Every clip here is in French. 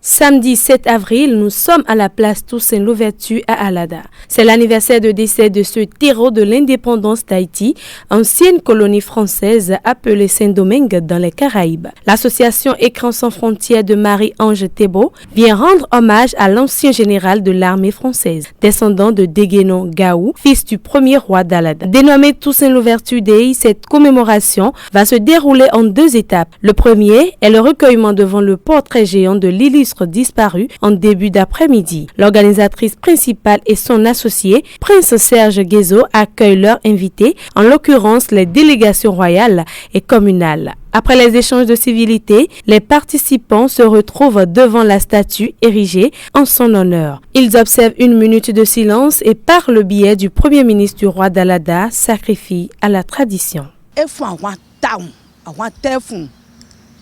Samedi 7 avril, nous sommes à la place Toussaint Louverture à Alada. C'est l'anniversaire de décès de ce terreau de l'indépendance d'Haïti, ancienne colonie française appelée Saint-Domingue dans les Caraïbes. L'association Écran sans frontières de Marie-Ange Thébault vient rendre hommage à l'ancien général de l'armée française, descendant de Déguénon Gaou, fils du premier roi d'Alada. Dénommé Toussaint Louverture Day, cette commémoration va se dérouler en 2 étapes. Le premier est le recueillement devant le portrait géant de l'illustre disparu en début d'après-midi. L'organisatrice principale et son associé, Prince Serge Guézo, accueillent leurs invités, en l'occurrence les délégations royales et communales. Après les échanges de civilité, les participants se retrouvent devant la statue érigée en son honneur. Ils observent 1 minute de silence et par le biais du premier ministre du roi d'Alada, sacrifient à la tradition.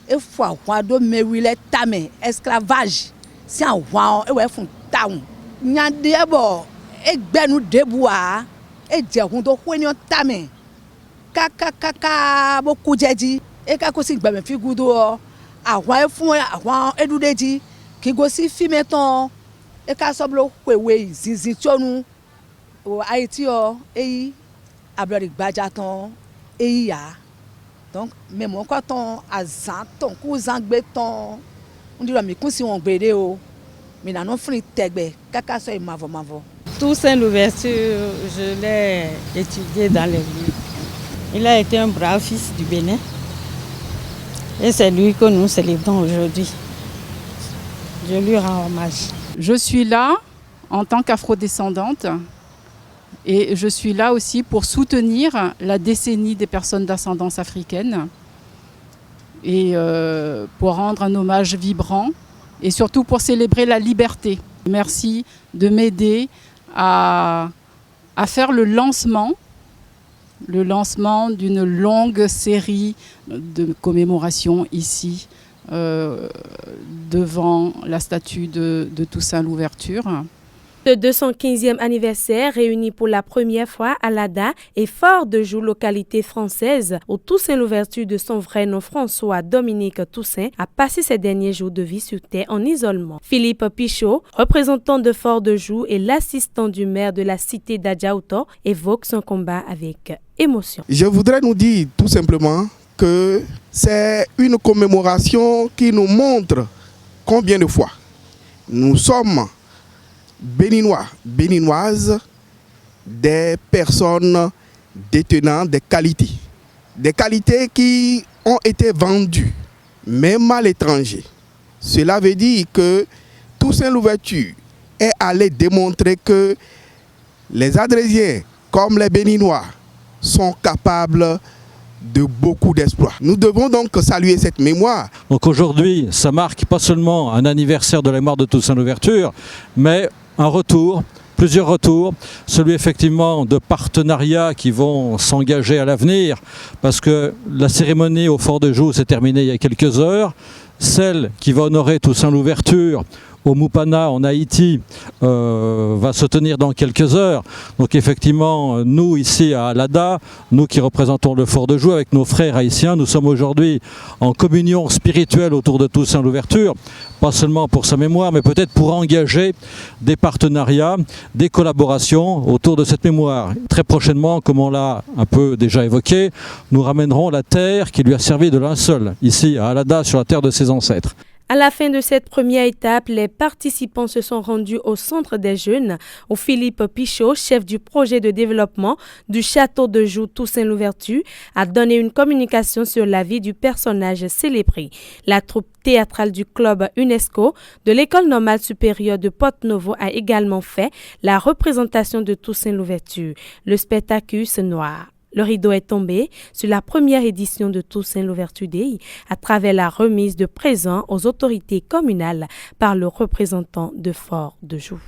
E fwa wa do mewile tame esclavage si an wa e we fun taun nyande bo e gbenu deboa e jehun do hwenyo tame kaka bo kujeji e ka ko si gbeme fi gudo awa e fun awa edudeji ki go si fi meton e ka soblo kwewe zizi tionu o Haiti o eyi ablori gbaja ton eyi ya. Donc, mais mon coton à Zanton, cousin béton, on dit la mi si on bédé o, mais n'a non fini tegbe, kaka so mavo. Toussaint Louverture, je l'ai étudié dans les livres. Il a été un brave fils du Bénin et c'est lui que nous célébrons aujourd'hui. Je lui rends hommage. Je suis là en tant qu'afrodescendante. Et je suis là aussi pour soutenir la décennie des personnes d'ascendance africaine et pour rendre un hommage vibrant et surtout pour célébrer la liberté. Merci de m'aider à faire le lancement d'une longue série de commémorations ici devant la statue de Toussaint Louverture. Le 215e anniversaire réuni pour la première fois à Alada et Fort-de-Joux, localité française, où Toussaint Louverture de son vrai nom François Dominique Toussaint a passé ses derniers jours de vie sur terre en isolement. Philippe Pichot, représentant de Fort-de-Joux et l'assistant du maire de la cité d'Adjaouto, évoque son combat avec émotion. Je voudrais nous dire tout simplement que c'est une commémoration qui nous montre combien de fois nous sommes béninois, béninoises, des personnes détenant des qualités qui ont été vendues, même à l'étranger. Cela veut dire que Toussaint Louverture est allé démontrer que les Adrésiens, comme les Béninois, sont capables de beaucoup d'exploits. Nous devons donc saluer cette mémoire. Donc aujourd'hui, ça marque pas seulement un anniversaire de la mort de Toussaint Louverture, mais un retour, plusieurs retours, celui effectivement de partenariats qui vont s'engager à l'avenir, parce que la cérémonie au Fort-de-Joux s'est terminée il y a quelques heures, celle qui va honorer Toussaint Louverture au Mupana en Haïti va se tenir dans quelques heures. Donc effectivement, nous ici à Alada, nous qui représentons le Fort-de-Joux avec nos frères haïtiens, nous sommes aujourd'hui en communion spirituelle autour de Toussaint Louverture, pas seulement pour sa mémoire, mais peut-être pour engager des partenariats, des collaborations autour de cette mémoire. Très prochainement, comme on l'a un peu déjà évoqué, nous ramènerons la terre qui lui a servi de linceul, ici à Alada, sur la terre de ses ancêtres. À la fin de cette première étape, les participants se sont rendus au centre des jeunes, où Philippe Pichot, chef du projet de développement du château de Joux Toussaint Louverture, a donné une communication sur la vie du personnage célébré. La troupe théâtrale du club UNESCO de l'École normale supérieure de Porto-Novo a également fait la représentation de Toussaint Louverture, le Spectacus noir. Le rideau est tombé sur la première édition de Toussaint Louverture Day à travers la remise de présents aux autorités communales par le représentant de Fort-de-Joux.